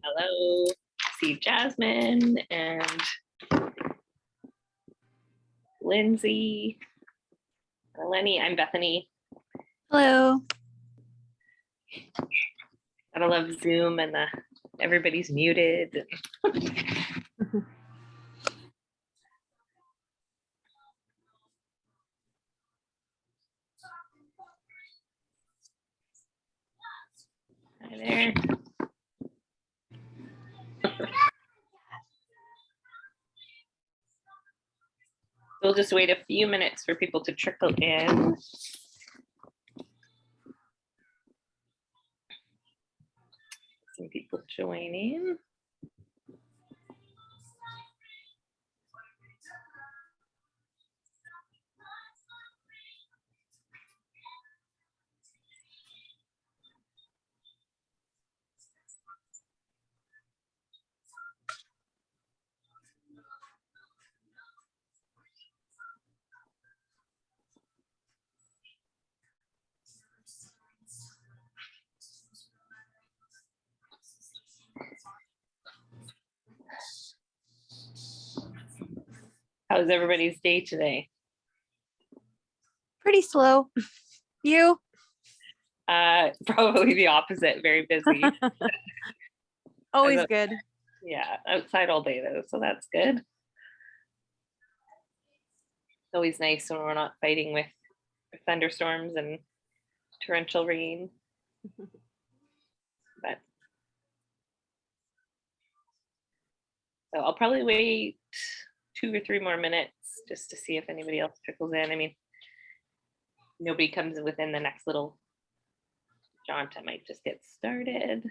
Hello, see Jasmine and Lindsay, Lenny. I'm Bethany. Hello. Gotta love Zoom and everybody's muted. Hi there. We'll just wait a few minutes for people to trickle in. Some people joining. How's everybody's day today? Pretty slow. You? Probably the opposite, very busy. Always good. Yeah, outside all day though, so that's good. It's always nice when we're not fighting with thunderstorms and torrential rain. But so I'll probably wait 2 or 3 more minutes just to see if anybody else trickles in. I mean, nobody comes within the next little jaunt. I might just get started.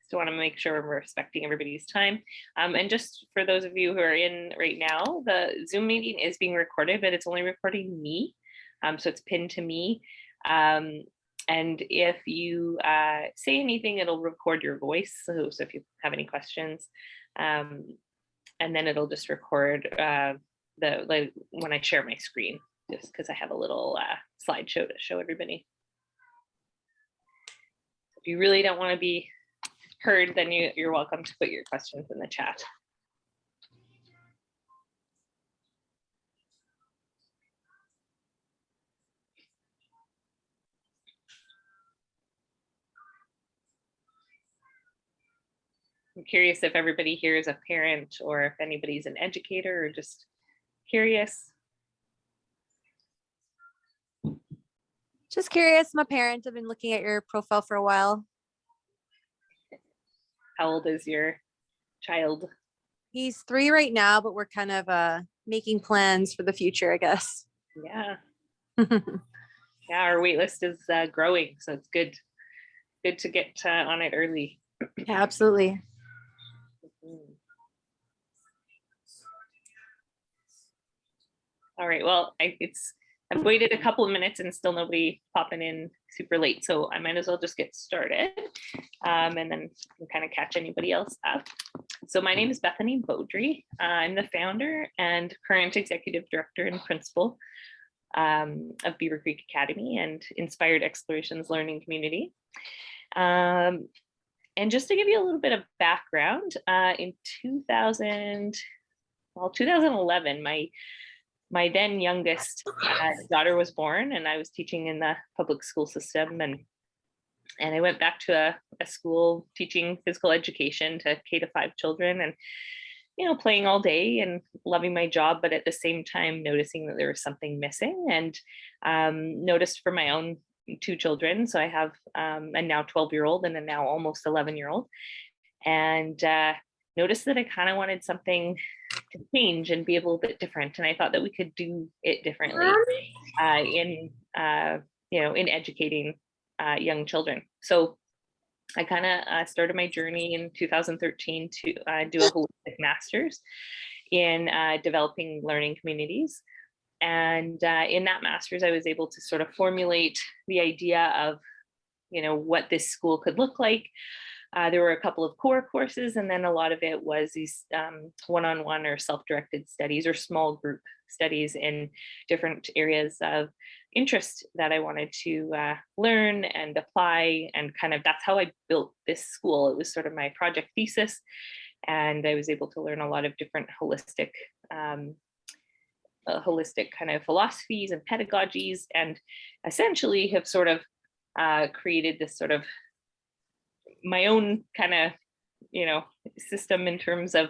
So want to make sure we're respecting everybody's time. And just for those of you who are in right now, the Zoom meeting is being recorded, but it's only recording me. So it's pinned to me. And if you say anything, it'll record your voice. So if you have any questions, and then it'll just record when I share my screen, just because I have a little slideshow to show everybody. If you really don't want to be heard, then you're welcome to put your questions in the chat. I'm curious if everybody here is a parent or if anybody's an educator or just curious. Just curious. I'm a parent. I've been looking at your profile for a while. How old is your child? He's 3 right now, but we're kind of making plans for the future, I guess. Yeah. Yeah, our wait list is growing, so it's good to get on it early. Yeah, absolutely. All right, well, I've waited a couple of minutes and still nobody popping in super late, so I might as well just get started, and then kind of catch anybody else up. So my name is Bethany Beaudry. I'm the founder and current executive director and principal of Beaver Creek Academy and Inspired Explorations Learning Community. And just to give you a little bit of background, in 2011, my then youngest daughter was born, and I was teaching in the public school system, and I went back to a school teaching physical education to K-5 children, and playing all day and loving my job, but at the same time noticing that there was something missing, and noticed for my own 2 children. So I have a now 12-year-old and a now almost 11-year-old, and noticed that I kind of wanted something to change and be a little bit different. And I thought that we could do it differently in educating young children. So I kind of started my journey in 2013 to do a holistic master's in developing learning communities. And in that master's, I was able to sort of formulate the idea of, what this school could look like, There were a couple of core courses, and then a lot of it was these one-on-one or self-directed studies or small group studies in different areas of interest that I wanted to learn and apply. And kind of that's how I built this school. It was sort of my project thesis, and I was able to learn a lot of different holistic kind of philosophies and pedagogies, and essentially have sort of created this sort of my own kind of, system in terms of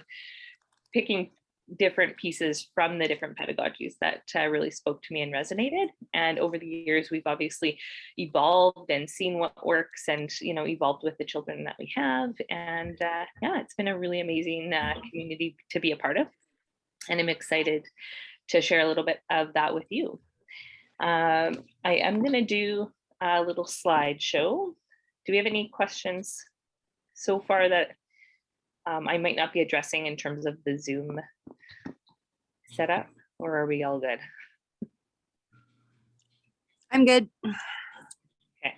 picking different pieces from the different pedagogies that really spoke to me and resonated. And over the years, we've obviously evolved and seen what works, and evolved with the children that we have. And yeah, it's been a really amazing community to be a part of, and I'm excited to share a little bit of that with you. I am going to do a little slideshow. Do we have any questions so far that I might not be addressing in terms of the Zoom setup, or are we all good? I'm good. Okay.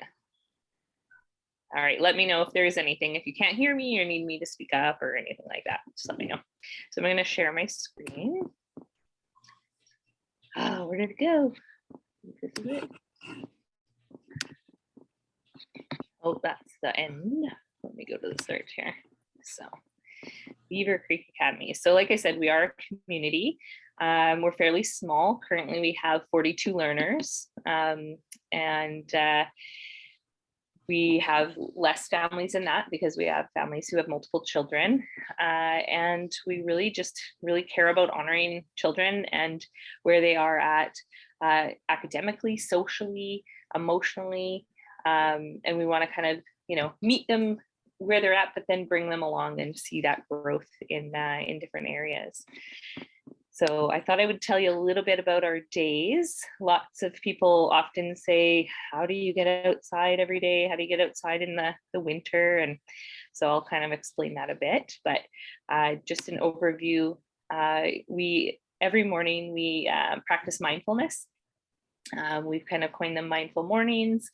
All right, let me know if there is anything. If you can't hear me or need me to speak up or anything like that, just let me know. So I'm going to share my screen. Oh, where did it go? This is it. Oh, that's the end. Let me go to the start here. So, Beaver Creek Academy. So like I said, we are a community. We're fairly small. Currently, we have 42 learners, and we have less families than that because we have families who have multiple children. And we really care about honoring children and where they are at academically, socially, emotionally. And we want to kind of, meet them where they're at, but then bring them along and see that growth in different areas. So I thought I would tell you a little bit about our days. Lots of people often say, how do you get outside every day? How do you get outside in the winter? And so I'll kind of explain that a bit, but just an overview. Every morning we practice mindfulness. We've kind of coined them mindful mornings.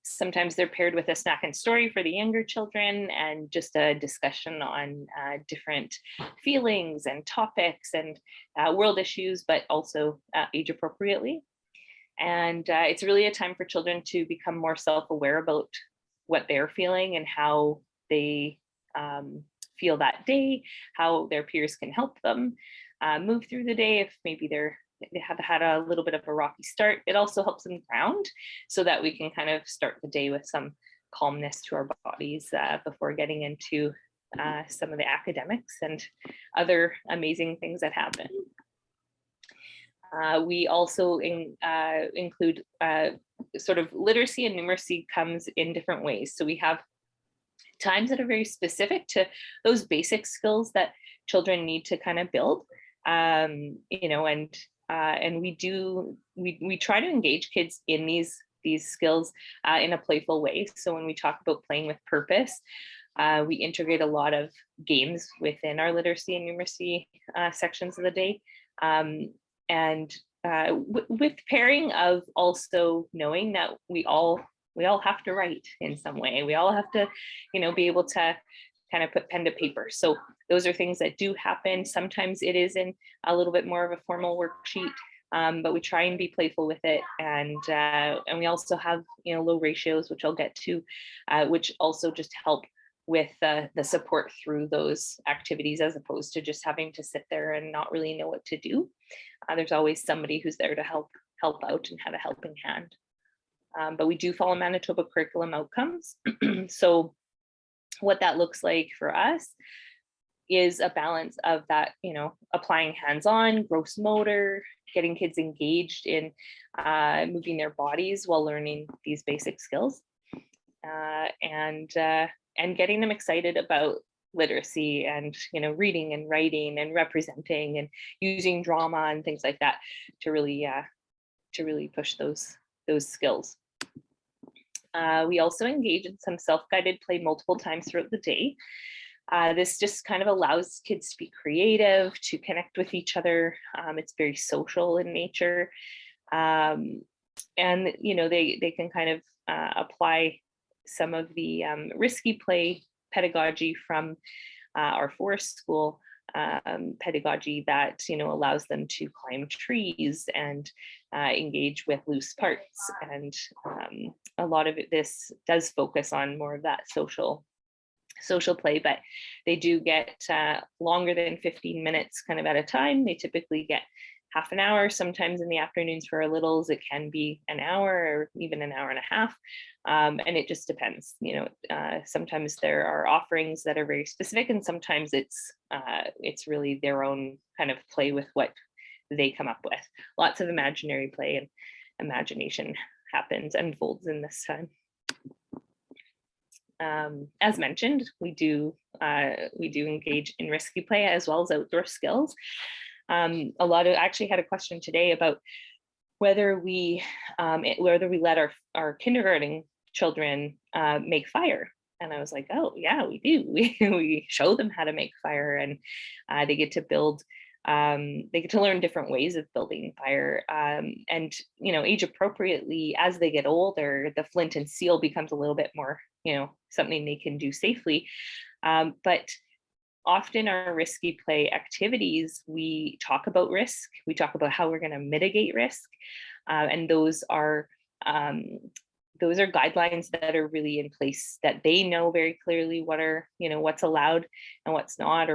Sometimes they're paired with a snack and story for the younger children, and just a discussion on different feelings and topics and world issues, but also age appropriately. And it's really a time for children to become more self-aware about what they're feeling and how they feel that day, how their peers can help them move through the day if maybe they have had a little bit of a rocky start. It also helps them ground so that we can kind of start the day with some calmness to our bodies before getting into some of the academics and other amazing things that happen. We also include sort of literacy and numeracy comes in different ways. So we have times that are very specific to those basic skills that children need to kind of build, and we try to engage kids in these skills in a playful way. So when we talk about playing with purpose, we integrate a lot of games within our literacy and numeracy sections of the day, with pairing of also knowing that we all have to write in some way. We all have to, be able to kind of put pen to paper. So those are things that do happen. Sometimes it is in a little bit more of a formal worksheet, but we try and be playful with it. And we also have, low ratios, which I'll get to, which also just help with the support through those activities, as opposed to just having to sit there and not really know what to do. There's always somebody who's there to help out and have a helping hand. But we do follow Manitoba curriculum outcomes. So what that looks like for us is a balance of that, applying hands-on, gross motor, getting kids engaged in moving their bodies while learning these basic skills, and getting them excited about literacy and, reading and writing and representing and using drama and things like that to really push those skills. We also engage in some self-guided play multiple times throughout the day. This just kind of allows kids to be creative, to connect with each other. It's very social in nature. And, they can kind of apply some of the risky play pedagogy from our forest school, pedagogy that allows them to climb trees and engage with loose parts. And a lot of this does focus on more of that social play, but they do get longer than 15 minutes kind of at a time. They typically get half an hour. Sometimes in the afternoons for our littles, it can be an hour or even an hour and a half. And it just depends. Sometimes there are offerings that are very specific, and sometimes it's really their own kind of play with what they come up with. Lots of imaginary play and imagination unfolds in this time. As mentioned, we do engage in risky play as well as outdoor skills. I actually had a question today about whether we let our kindergarten children make fire. And I was like, oh yeah, we do. We show them how to make fire, and they get to build. They get to learn different ways of building fire, and age appropriately. As they get older, the flint and steel becomes a little bit more, something they can do safely. But often our risky play activities, we talk about risk. We talk about how we're going to mitigate risk, and those are guidelines that are really in place, that they know very clearly what's allowed and what's not,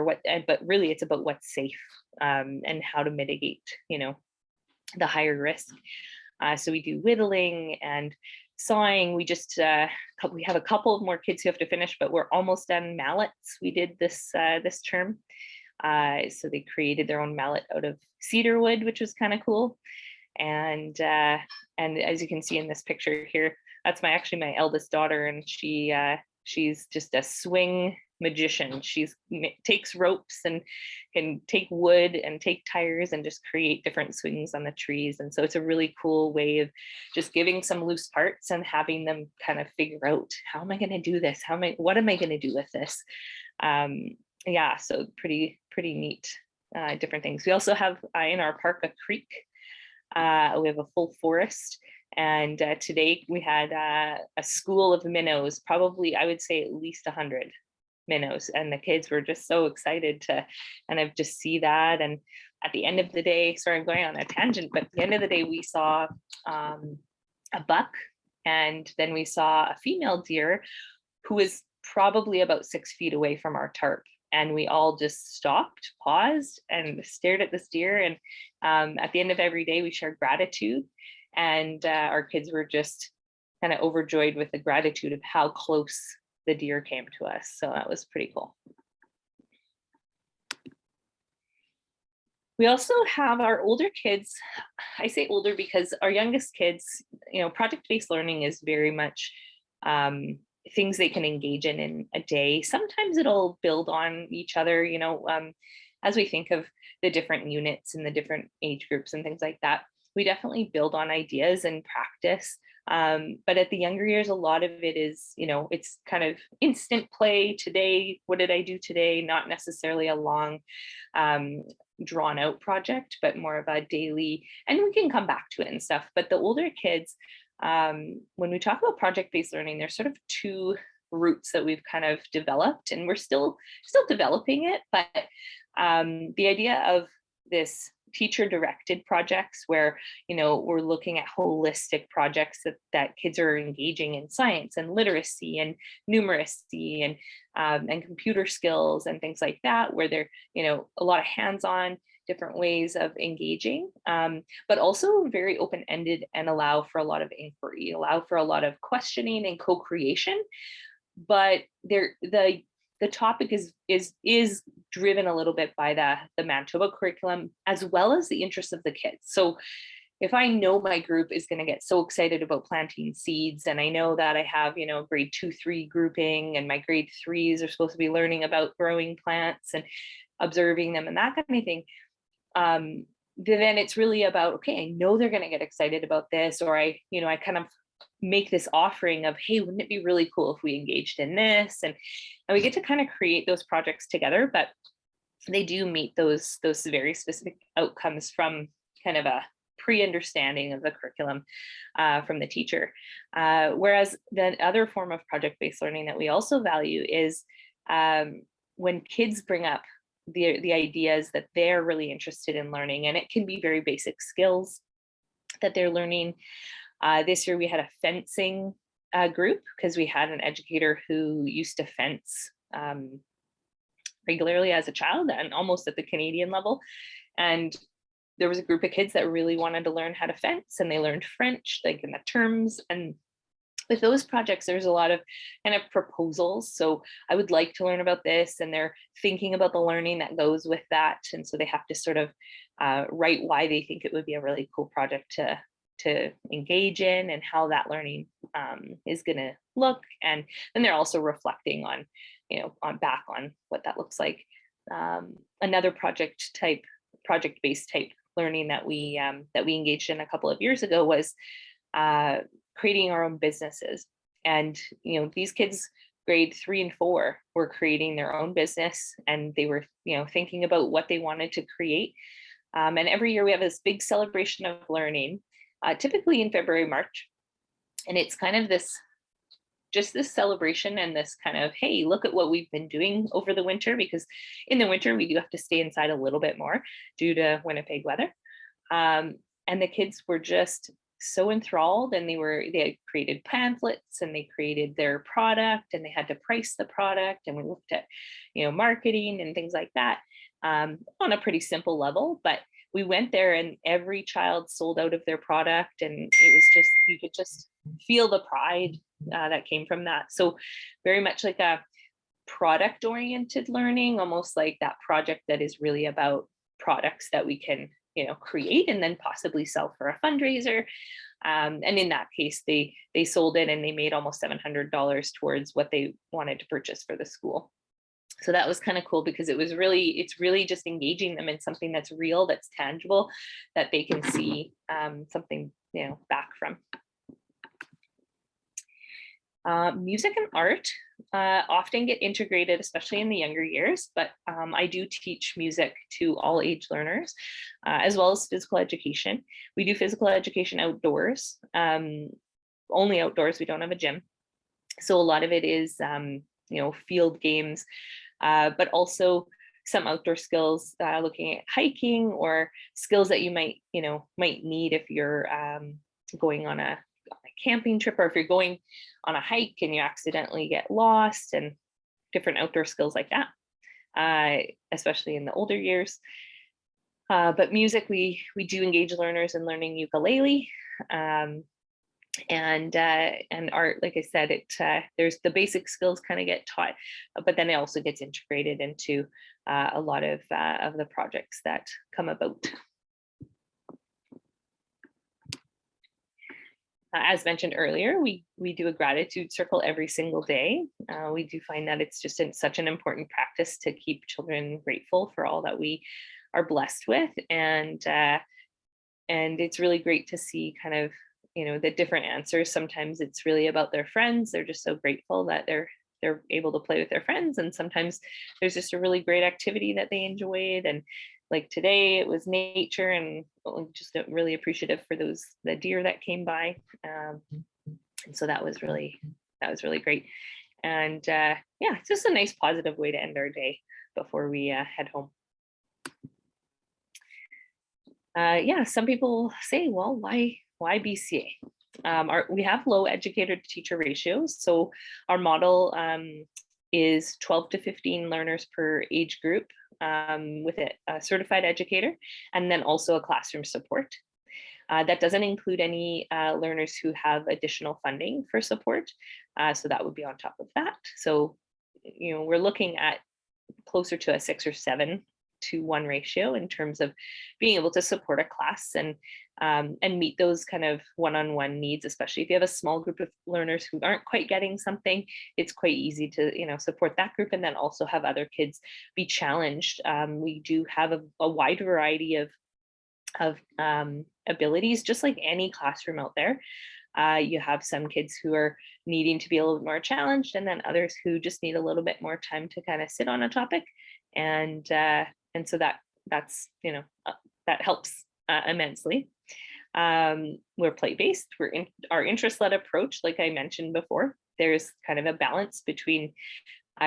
but really it's about what's safe, and how to mitigate, the higher risk. So we do whittling and sawing. We have a couple of more kids who have to finish, but we're almost done mallets. We did this term. So they created their own mallet out of cedar wood, which was kind of cool. And as you can see in this picture here, that's my eldest daughter, and she's just a swing magician. She takes ropes and can take wood and take tires and just create different swings on the trees. And so it's a really cool way of just giving some loose parts and having them kind of figure out, how am I going to do this? What am I going to do with this? Yeah, so pretty neat, different things. We also have in our park a creek. We have a full forest. And today we had a school of minnows, probably I would say at least 100 minnows, and the kids were just so excited to kind of just see that. And at the end of the day, sorry, I'm going on a tangent, but at the end of the day, we saw a buck, and then we saw a female deer who was probably about 6 feet away from our tarp. And we all just stopped, paused, and stared at this deer. And at the end of every day, we shared gratitude. And our kids were just kind of overjoyed with the gratitude of how close the deer came to us. So that was pretty cool. We also have our older kids. I say older because our youngest kids, project-based learning is very much things they can engage in a day. Sometimes it'll build on each other, as we think of the different units and the different age groups and things like that. We definitely build on ideas and practice. But at the younger years, a lot of it is, it's kind of instant play today. What did I do today? Not necessarily a long, drawn out project, but more of a daily, and we can come back to it and stuff. But the older kids, when we talk about project-based learning, there's sort of two routes that we've kind of developed, and we're still developing it. But the idea of this teacher-directed projects where we're looking at holistic projects that kids are engaging in science and literacy and numeracy and computer skills and things like that, where they're a lot of hands-on different ways of engaging, but also very open-ended and allow for a lot of inquiry, allow for a lot of questioning and co-creation. But the topic is driven a little bit by the Manitoba curriculum, as well as the interests of the kids. So if I know my group is going to get so excited about planting seeds, and I know that I have, grade 2-3 grouping, and my grade 3s are supposed to be learning about growing plants and observing them and that kind of thing, then it's really about, okay, I know they're going to get excited about this, or I kind of make this offering of, hey, wouldn't it be really cool if we engaged in this? And we get to kind of create those projects together, but they do meet those very specific outcomes from kind of a pre-understanding of the curriculum from the teacher. Whereas the other form of project-based learning that we also value is when kids bring up the ideas that they're really interested in learning, and it can be very basic skills that they're learning. This year we had a fencing group because we had an educator who used to fence regularly as a child and almost at the Canadian level. And there was a group of kids that really wanted to learn how to fence, and they learned French, like in the terms. And with those projects, there's a lot of kind of proposals. So I would like to learn about this, and they're thinking about the learning that goes with that. And so they have to sort of write why they think it would be a really cool project to engage in, and how that learning is going to look. And then they're also reflecting on, back on what that looks like. Another project-based type learning that we engaged in a couple of years ago was creating our own businesses. And these kids, grade 3 and 4, were creating their own business, and they were thinking about what they wanted to create. And every year we have this big celebration of learning, typically in February, March. And it's kind of this celebration and this kind of, hey, look at what we've been doing over the winter, because in the winter we do have to stay inside a little bit more due to Winnipeg weather. And the kids were just so enthralled, and they had created pamphlets, and they created their product, and they had to price the product, and we looked at marketing and things like that on a pretty simple level. But we went there, and every child sold out of their product, and it was just, you could just feel the pride that came from that. So very much like a product oriented learning, almost like that project that is really about products that we can create and then possibly sell for a fundraiser. And in that case, they sold it, and they made almost $700 towards what they wanted to purchase for the school. So that was kind of cool, because it's really just engaging them in something that's real, that's tangible, that they can see something back from. Music and art often get integrated, especially in the younger years, but I do teach music to all age learners, as well as physical education. We do physical education outdoors, only outdoors. We don't have a gym. So a lot of it is, field games, but also some outdoor skills, looking at hiking, or skills that you might need if you're going on a camping trip, or if you're going on a hike and you accidentally get lost, and different outdoor skills like that, especially in the older years. But music, we do engage learners in learning ukulele, and art. Like I said, there's the basic skills kind of get taught, but then it also gets integrated into a lot of the projects that come about. As mentioned earlier, we do a gratitude circle every single day. We do find that it's just such an important practice to keep children grateful for all that we are blessed with, and it's really great to see kind of the different answers. Sometimes it's really about their friends; they're just so grateful that they're able to play with their friends, and sometimes there's just a really great activity that they enjoyed. And like today, it was nature, and just really appreciative for the deer that came by. And so that was really great. And yeah, it's just a nice positive way to end our day before we head home. Yeah, some people say, well, why BCA? We have low educator to teacher ratios. So our model is 12 to 15 learners per age group, with a certified educator, and then also a classroom support. That doesn't include any learners who have additional funding for support. So that would be on top of that. So, we're looking at closer to a 6 or 7 to 1 ratio in terms of being able to support a class and meet those kind of one-on-one needs, especially if you have a small group of learners who aren't quite getting something. It's quite easy to support that group, and then also have other kids be challenged. We do have a wide variety of abilities, just like any classroom out there. You have some kids who are needing to be a little bit more challenged, and then others who just need a little bit more time to kind of sit on a topic. And so that's that helps immensely. We're play-based. We're in our interest-led approach, like I mentioned before. There's kind of a balance between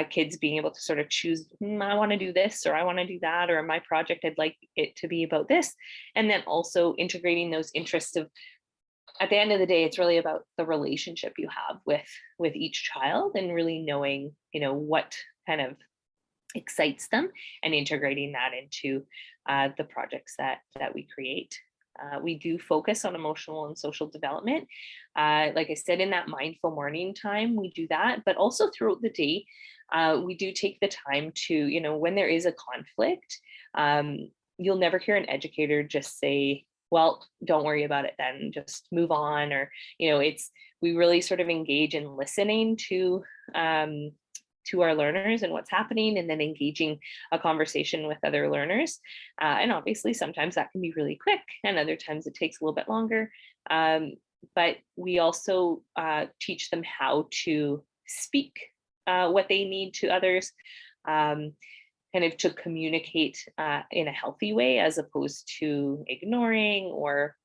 kids being able to sort of choose, I want to do this, or I want to do that, or my project, I'd like it to be about this. And then also integrating those interests of, at the end of the day, it's really about the relationship you have with each child, and really knowing, what kind of excites them, and integrating that into the projects that we create. We do focus on emotional and social development. Like I said, in that mindful morning time, we do that, but also throughout the day, we do take the time to, when there is a conflict, you'll never hear an educator just say, well, don't worry about it then, just move on. Or, we really sort of engage in listening to our learners and what's happening, and then engaging a conversation with other learners. And obviously sometimes that can be really quick, and other times it takes a little bit longer. But we also teach them how to speak what they need to others, kind of to communicate in a healthy way, as opposed to ignoring or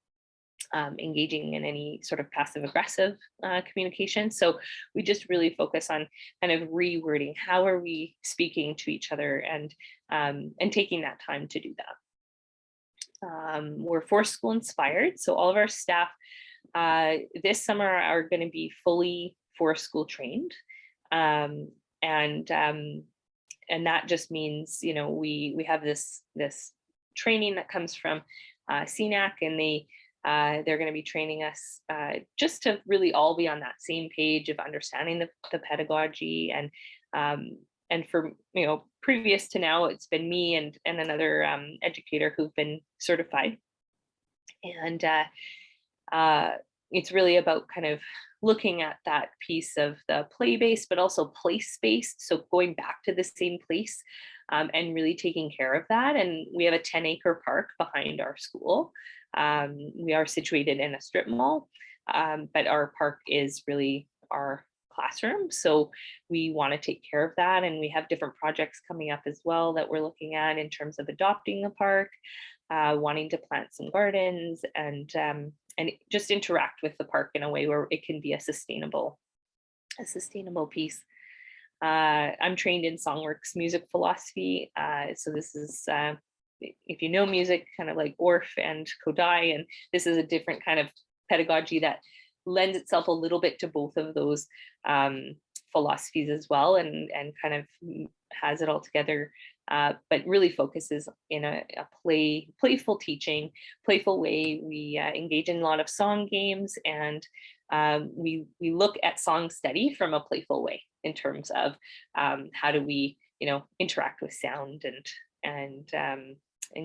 engaging in any sort of passive aggressive communication. So we just really focus on kind of rewording, how are we speaking to each other, and taking that time to do that. We're forced school inspired, so all of our staff this summer are going to be fully forced school trained, and that just means, we have this training that comes from CNAC, and they're going to be training us just to really all be on that same page of understanding the pedagogy. And for, previous to now, it's been me and another educator who've been certified. And it's really about kind of looking at that piece of the play-based, but also place-based. So going back to the same place, and really taking care of that. And we have a 10-acre park behind our school. We are situated in a strip mall, but our park is really our classroom. So we want to take care of that. And we have different projects coming up as well that we're looking at in terms of adopting the park, wanting to plant some gardens, and just interact with the park in a way where it can be a sustainable piece. I'm trained in Songworks music philosophy. So this is, if you know music, kind of like Orff and Kodai, and this is a different kind of pedagogy that lends itself a little bit to both of those philosophies as well, and kind of has it all together, but really focuses in a playful teaching, playful way. We engage in a lot of song games, and we look at song study from a playful way in terms of how do we, interact with sound and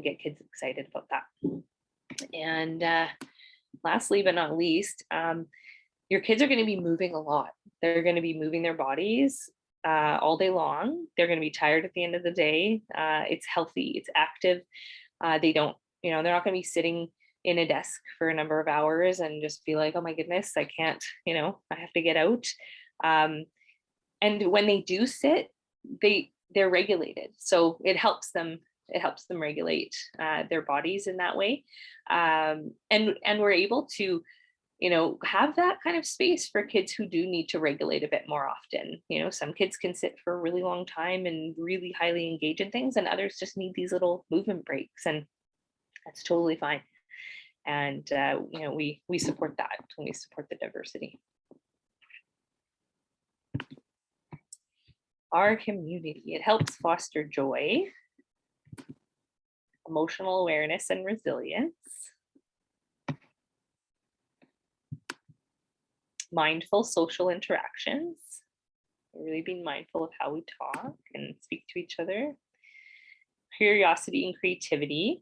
get kids excited about that. And lastly, but not least, your kids are going to be moving a lot. They're going to be moving their bodies all day long. They're going to be tired at the end of the day. It's healthy, it's active. They don't, they're not going to be sitting in a desk for a number of hours and just be like, oh my goodness, I can't, I have to get out. And when they do sit, they're regulated. So it helps them regulate their bodies in that way. And we're able to, have that kind of space for kids who do need to regulate a bit more often. Some kids can sit for a really long time and really highly engage in things, and others just need these little movement breaks, and that's totally fine. And we support that, and we support the diversity. Our community, it helps foster joy, emotional awareness, and resilience, mindful social interactions, really being mindful of how we talk and speak to each other, curiosity and creativity.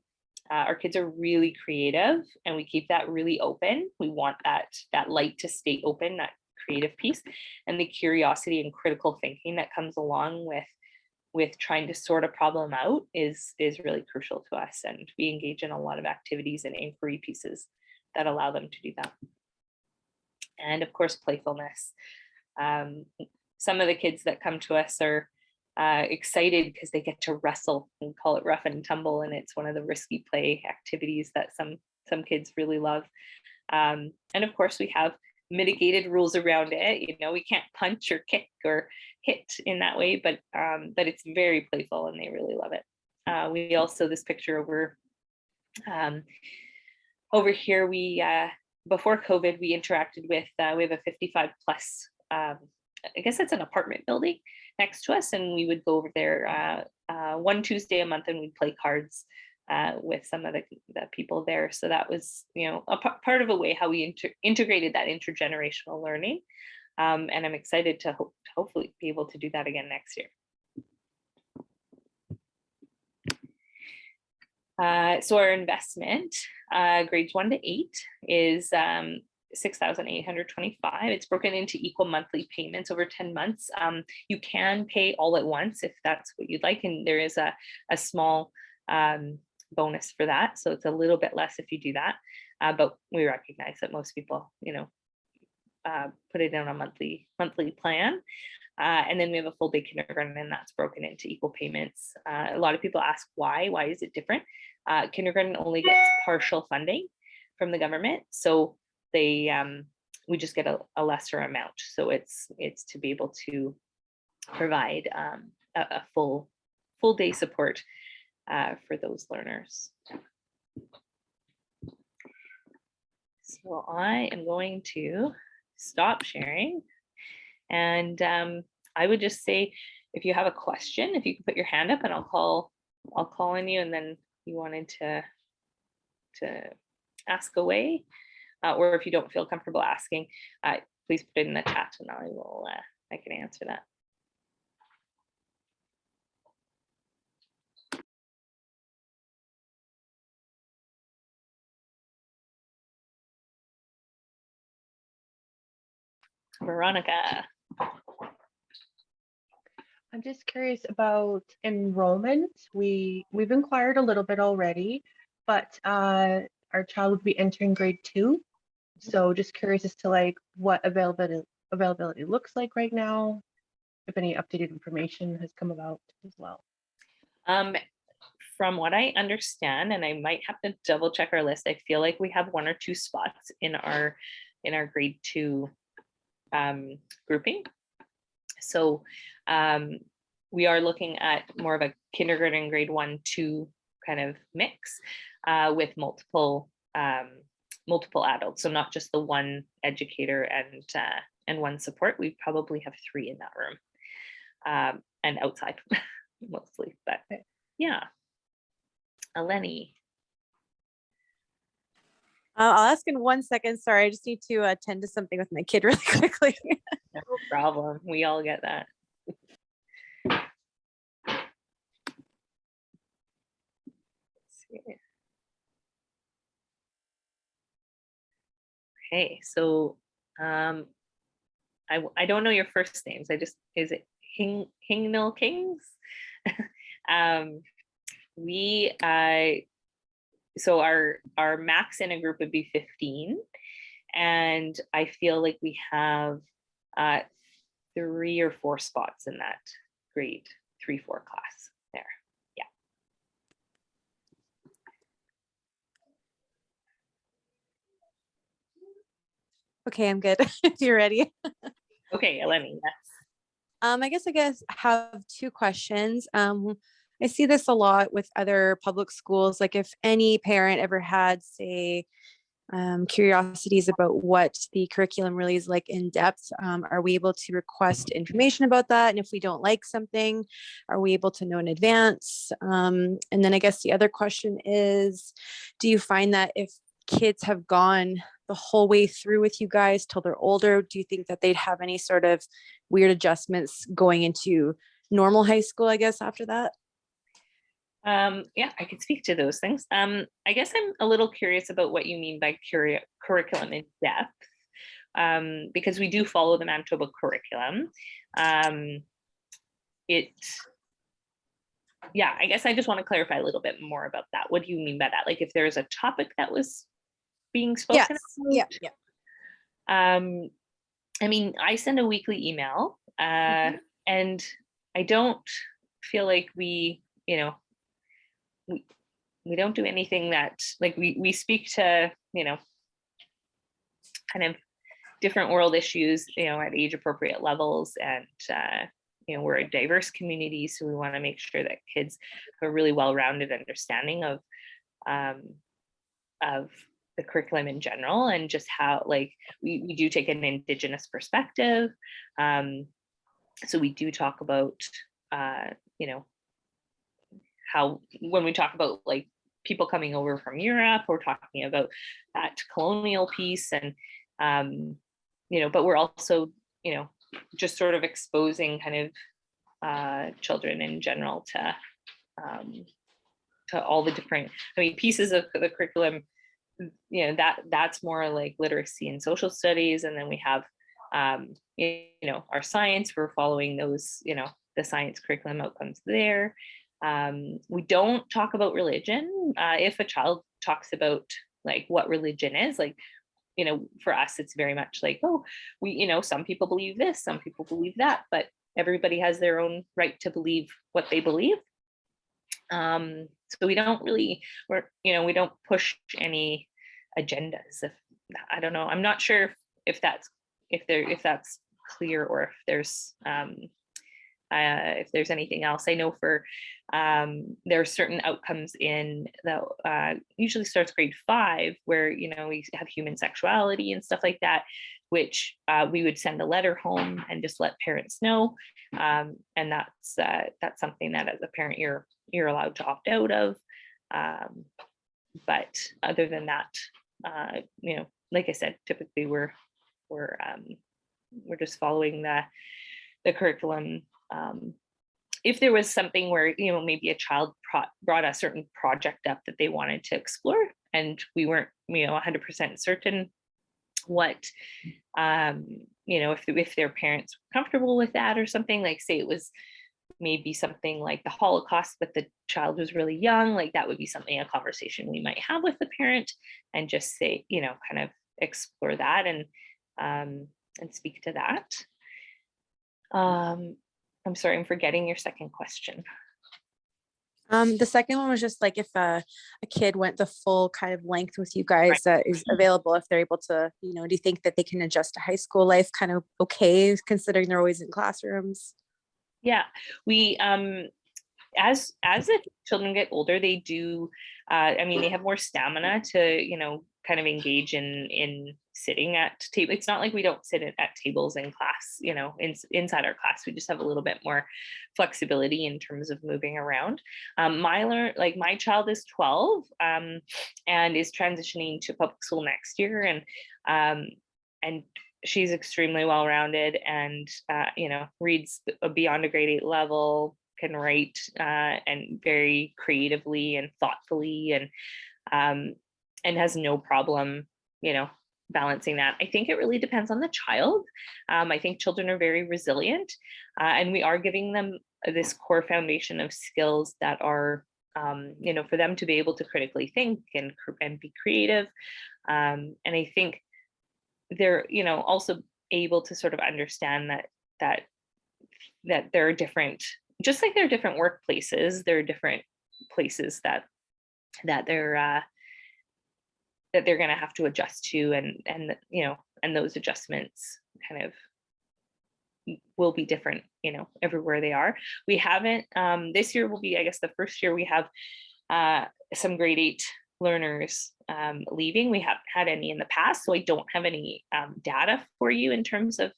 Our kids are really creative, and we keep that really open. We want that light to stay open, that creative piece, and the curiosity and critical thinking that comes along with trying to sort a problem out is really crucial to us. And we engage in a lot of activities and inquiry pieces that allow them to do that. And of course, playfulness. Some of the kids that come to us are excited because they get to wrestle. We call it rough and tumble, and it's one of the risky play activities that some kids really love. And of course, we have mitigated rules around it. You know, we can't punch or kick or hit in that way, but it's very playful and they really love it. We also, this picture over here, we before COVID, we interacted with, we have a 55 plus, I guess it's an apartment building next to us, and we would go over there one Tuesday a month and we'd play cards with some of the people there. So that was, you know, part of a way how we integrated that intergenerational learning. And I'm excited to hopefully be able to do that again next year. So our investment, grades 1 to 8, is $6,825. It's broken into equal monthly payments over 10 months. You can pay all at once if that's what you'd like, and there is a small bonus for that, so it's a little bit less if you do that. But we recognize that most people, you know, put it in a monthly plan. And then we have a full day kindergarten, and that's broken into equal payments. A lot of people ask why is it different? Kindergarten only gets partial funding from the government, so they we just get a lesser amount. So it's to be able to provide a full day support for those learners. So I am going to stop sharing, and I would just say, if you have a question, if you can put your hand up and I'll call on you, and then you wanted to ask away, or if you don't feel comfortable asking, please put it in the chat and I can answer that. Veronica. I'm just curious about enrollment. We've inquired a little bit already, but our child would be entering grade 2. So just curious as to like what availability looks like right now, if any updated information has come about as well. From what I understand, and I might have to double check our list, I feel like we have 1 or 2 spots in our grade 2 grouping. So we are looking at more of a kindergarten grade 1-2 kind of mix with multiple adults. So not just the one educator and one support. We probably have 3 in that room, and outside mostly. But yeah, Eleni. I'll ask in 1 second. Sorry, I just need to attend to something with my kid really quickly. No problem. We all get that. Okay, so I don't know your first names. Is it Hingnell Kings? So our max in a group would be 15, and I feel like we have 3 or 4 spots in that grade 3-4 class there. Yeah. Okay, I'm good. If you're ready. Okay, Eleni. Yes. I guess I have 2 questions. I see this a lot with other public schools. Like if any parent ever had, say, curiosities about what the curriculum really is like in depth, are we able to request information about that? And if we don't like something, are we able to know in advance? And then I guess the other question is, do you find that if kids have gone the whole way through with you guys till they're older, do you think that they'd have any sort of weird adjustments going into normal high school, I guess, after that? Yeah, I could speak to those things. I guess I'm a little curious about what you mean by curriculum in depth, because we do follow the Manitoba curriculum. Yeah, I guess I just want to clarify a little bit more about that. What do you mean by that? Like if there's a topic that was being spoken about? Yeah. I mean, I send a weekly email, and I don't feel like we don't do anything that, like, we speak to, kind of different world issues, at age appropriate levels. And, we're a diverse community, so we want to make sure that kids have a really well-rounded understanding of the curriculum in general, and just how, like, we do take an Indigenous perspective. So we do talk about, how when we talk about like people coming over from Europe, we're talking about that colonial piece, and but we're also, just sort of exposing kind of children in general to all the different, pieces of the curriculum. That's more like literacy and social studies, and then we have our science. We're following those, the science curriculum outcomes there. We don't talk about religion. If a child talks about like what religion is, like, for us, it's very much like, oh, we, some people believe this, some people believe that, but everybody has their own right to believe what they believe. So we don't really, we don't push any agendas. I don't know, I'm not sure if that's clear, or if there's anything else. I know for there are certain outcomes in the usually starts grade 5, where we have human sexuality and stuff like that, which we would send a letter home and just let parents know, and that's something that as a parent you're allowed to opt out of. But other than that, like I said, typically we're just following the curriculum. If there was something where, maybe a child brought a certain project up that they wanted to explore, and we weren't, 100% certain what, if their parents were comfortable with that, or something, like say it was maybe something like the Holocaust, but the child was really young, like that would be something, a conversation we might have with the parent, and just say, kind of explore that and speak to that. I'm sorry, I'm forgetting your second question. The second one was just like if a kid went the full kind of length with you guys, that is available, if they're able to, do you think that they can adjust to high school life kind of okay, considering they're always in classrooms? Yeah, we as the children get older, they do they have more stamina to, kind of engage in sitting at table. It's not like we don't sit at tables in class, inside our class. We just have a little bit more flexibility in terms of moving around. My child is 12 and is transitioning to public school next year, and she's extremely well-rounded, and reads beyond a grade 8 level, can write and very creatively and thoughtfully, and has no problem, balancing that. I think it really depends on the child. I think children are very resilient, and we are giving them this core foundation of skills that are, for them to be able to critically think and be creative. And I think they're, also able to sort of understand that there are different, just like there are different workplaces, there are different places that they're going to have to adjust to, and those adjustments kind of will be different, everywhere they are. We haven't, this year will be, I guess, the first year we have some grade 8 learners leaving. We haven't had any in the past, so I don't have any data for you in terms of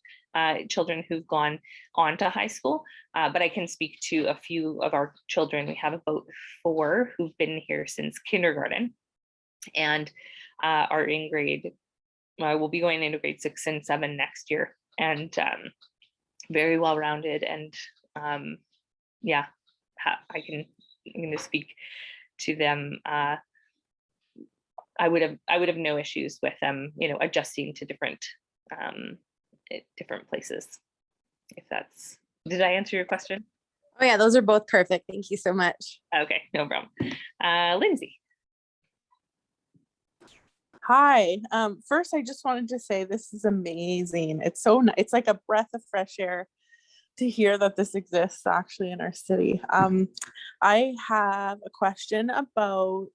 children who've gone on to high school, but I can speak to a few of our children. We have about 4 who've been here since kindergarten, and are in grade, will be going into grade 6 and 7 next year, and very well-rounded, and I'm going to speak to them. I would have no issues with them, adjusting to different places. If that's, did I answer your question? Oh yeah, those are both perfect. Thank you so much. Okay, no problem. Lindsay. Hi. First, I just wanted to say this is amazing. It's so nice. It's like a breath of fresh air. to hear that this exists actually in our city. I have a question about,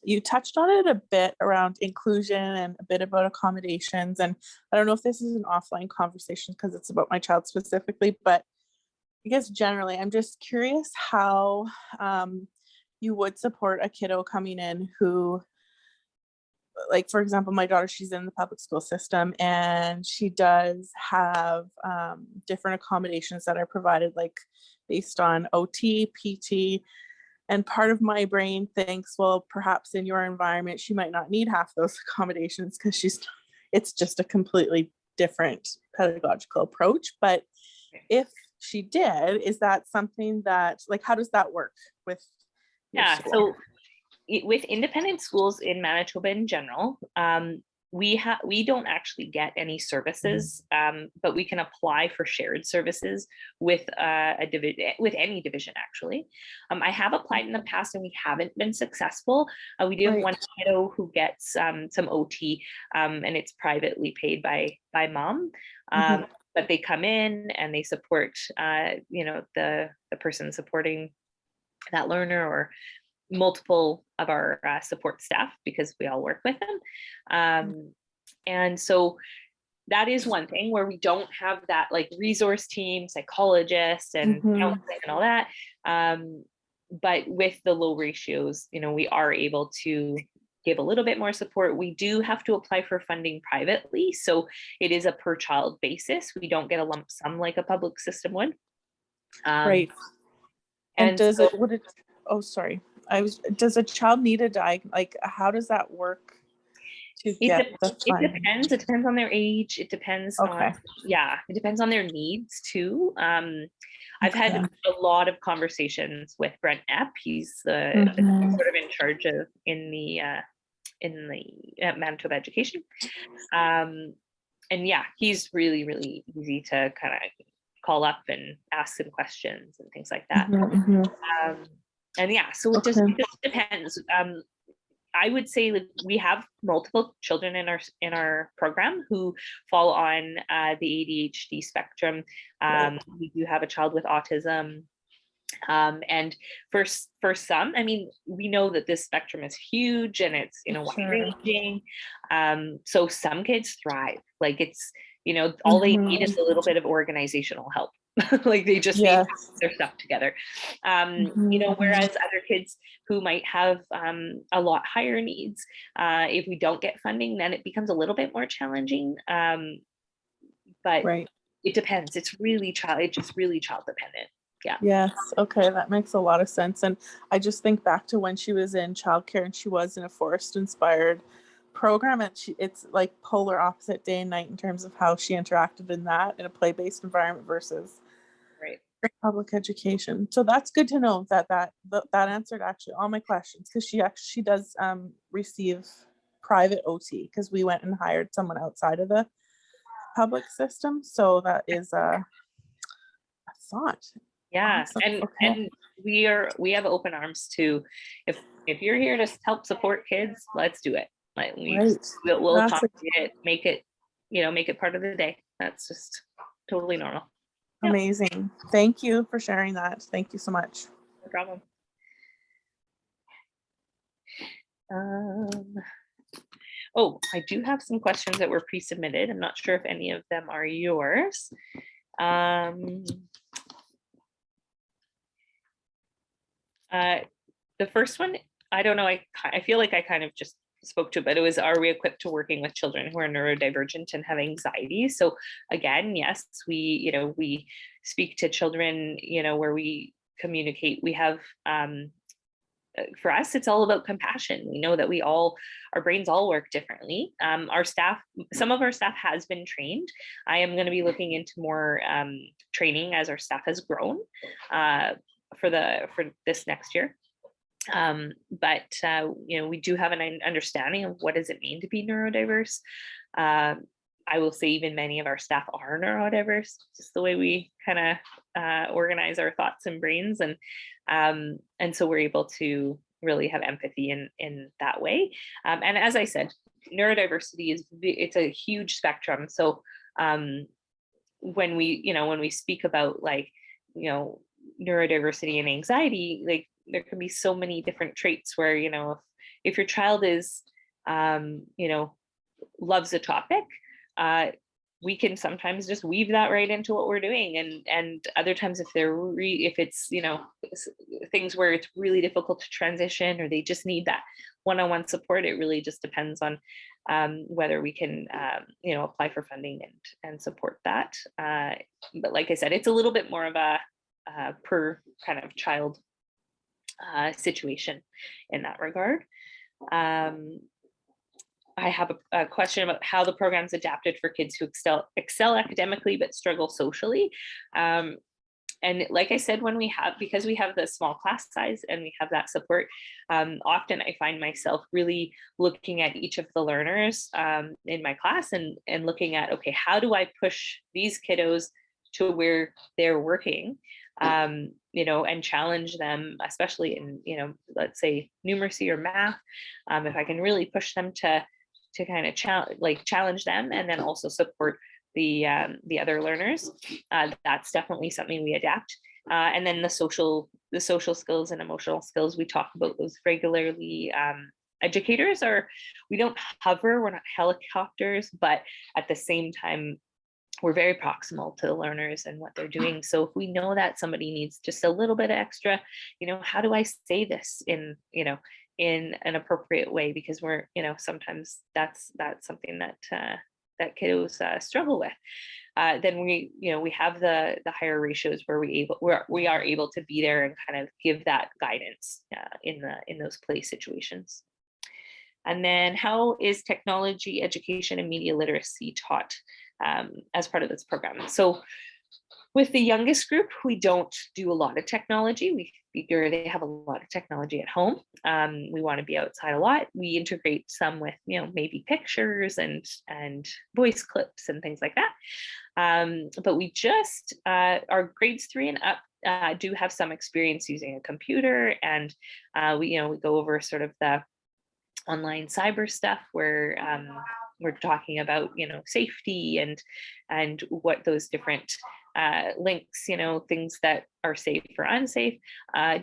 you touched on it a bit around inclusion and a bit about accommodations. And I don't know if this is an offline conversation because it's about my child specifically, but I guess generally, I'm just curious how you would support a kiddo coming in who, like, for example, my daughter, she's in the public school system and she does have different accommodations that are provided, like based on OT, PT. And part of my brain thinks, well, perhaps in your environment, she might not need half those accommodations because it's just a completely different pedagogical approach. But if she did, is that something that, like, how does that work with your Yeah, school? so with independent schools in Manitoba in general, we don't actually get any services, but we can apply for shared services with with any division actually. I have applied in the past and we haven't been successful. We do have Right. one kiddo who gets some OT, and it's privately paid by mom. Mhm. But they come in and they support, the person supporting that learner, or multiple of our support staff, because we all work with them. And so that is one thing where we don't have that like resource team, psychologists and counseling and all that. But with the low ratios, we are able to give a little bit more support. We do have to apply for funding privately. So it is a per child basis. We don't get a lump sum like a public system would. Right. And does sorry. Does a child need a like, how does that work to get the It funding? depends. It depends on their age. It depends Okay. on, it depends on their needs too. I've had a lot of conversations with Brent Epp. He's the sort of in charge of in the Manitoba Education. And he's really, really easy to kind of call up and ask some questions and things like that. So it just depends. I would say that we have multiple children in our program who fall on the ADHD spectrum. We do have a child with autism. And for some, I mean, we know that this spectrum is huge and it's, wide ranging. So some kids thrive. Like it's, all they need is a little bit of organizational help. Like they just need their stuff together. Whereas other kids who might have a lot higher needs, if we don't get funding, then it becomes a little bit more challenging. But it depends. It's just really child dependent. Yeah. Yes. Okay. That makes a lot of sense. And I just think back to when she was in childcare and she was in a forest inspired program, and it's like polar opposite day and night in terms of how she interacted in a play-based environment versus public education. So that's good to know that answered actually all my questions, because she does receive private OT because we went and hired someone outside of the public system. So that is a thought. Yeah. Awesome. And we have open arms to, if you're here to help support kids, let's do it. Like we'll talk to it, make it part of the day. That's just totally normal. Amazing. Thank you for sharing that. Thank you so much. No problem. I do have some questions that were pre-submitted. I'm not sure if any of them are yours. The first one, I don't know, I feel like I kind of just spoke to it, but it was, are we equipped to working with children who are neurodivergent and have anxiety? So again, yes, we speak to children, where we communicate. We have, for us, it's all about compassion. We know that our brains all work differently. Some of our staff has been trained. I am going to be looking into more training as our staff has grown for this next year. But we do have an understanding of what does it mean to be neurodiverse. I will say even many of our staff are neurodiverse, just the way we kind of organize our thoughts and brains, and so we're able to really have empathy in that way. And as I said, neurodiversity it's a huge spectrum. So when we speak about like, neurodiversity and anxiety, like there can be so many different traits where, if your child is, loves a topic, we can sometimes just weave that right into what we're doing. And other times if if it's, things where it's really difficult to transition or they just need that one-on-one support, it really just depends on whether we can, apply for funding and support that. But like I said, it's a little bit more of a per kind of child situation in that regard. I have a question about how the program's adapted for kids who excel academically but struggle socially. And like I said, because we have the small class size and we have that support, often I find myself really looking at each of the learners in my class and looking at, okay, how do I push these kiddos to where they're working, and challenge them, especially in, let's say numeracy or math, if I can really push them to kind of challenge them and then also support the other learners. That's definitely something we adapt. And then the social skills and emotional skills, we talk about those regularly. Educators we don't hover, we're not helicopters, but at the same time, we're very proximal to the learners and what they're doing. So if we know that somebody needs just a little bit extra, how do I say this in an appropriate way? Because we're, sometimes that's something that kiddos struggle with. Then we have the higher ratios where we are able to be there and kind of give that guidance in those play situations. And then how is technology education and media literacy taught as part of this program? So with the youngest group, we don't do a lot of technology. We figure they have a lot of technology at home. We want to be outside a lot. We integrate some with, maybe pictures and voice clips and things like that. But we just, our grades 3 and up do have some experience using a computer, and we go over sort of the online cyber stuff where we're talking about safety and what those different links, things that are safe or unsafe,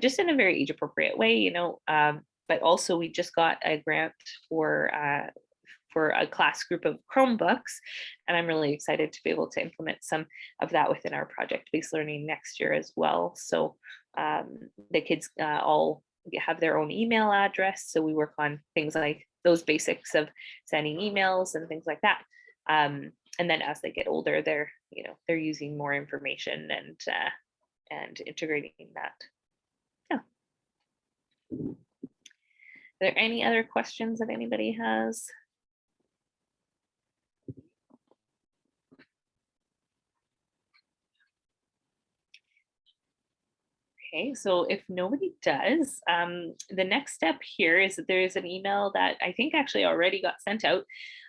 just in a very age appropriate way, but also we just got a grant for a class group of Chromebooks, and I'm really excited to be able to implement some of that within our project-based learning next year as well. So the kids all have their own email address, so we work on things like those basics of sending emails and things like that. And then as they get older, they're using more information and integrating that. Yeah. Are there any other questions that anybody has? Okay, so if nobody does, the next step here is that there is an email that I think actually already got sent out.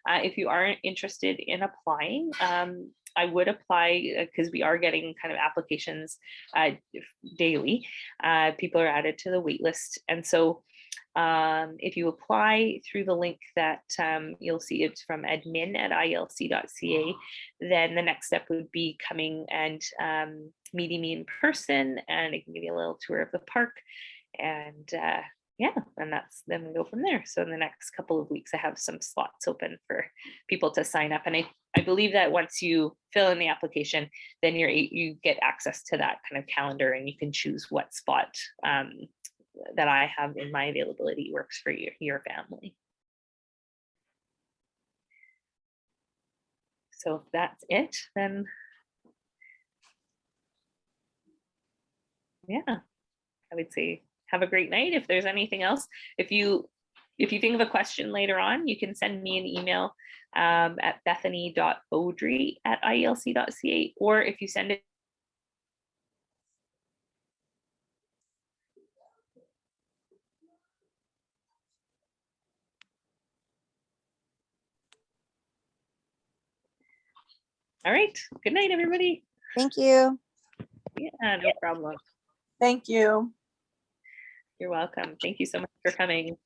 If you aren't interested in applying, I would apply because we are getting kind of applications daily. People are added to the wait list. And so if you apply through the link that you'll see, it's from admin@ilc.ca, then the next step would be coming and meeting me in person, and I can give you a little tour of the park, and yeah, and then we go from there. So in the next couple of weeks, I have some slots open for people to sign up, and I believe that once you fill in the application, then you get access to that kind of calendar, and you can choose what spot that I have in my availability works for your family. So if that's it, then yeah, I would say have a great night. If there's anything else, if you think of a question later on, you can send me an email at bethany.beaudry@ilc.ca, or if you send it all right. Good night, everybody. Thank you. Yeah, no problem. Thank you. You're welcome. Thank you so much for coming.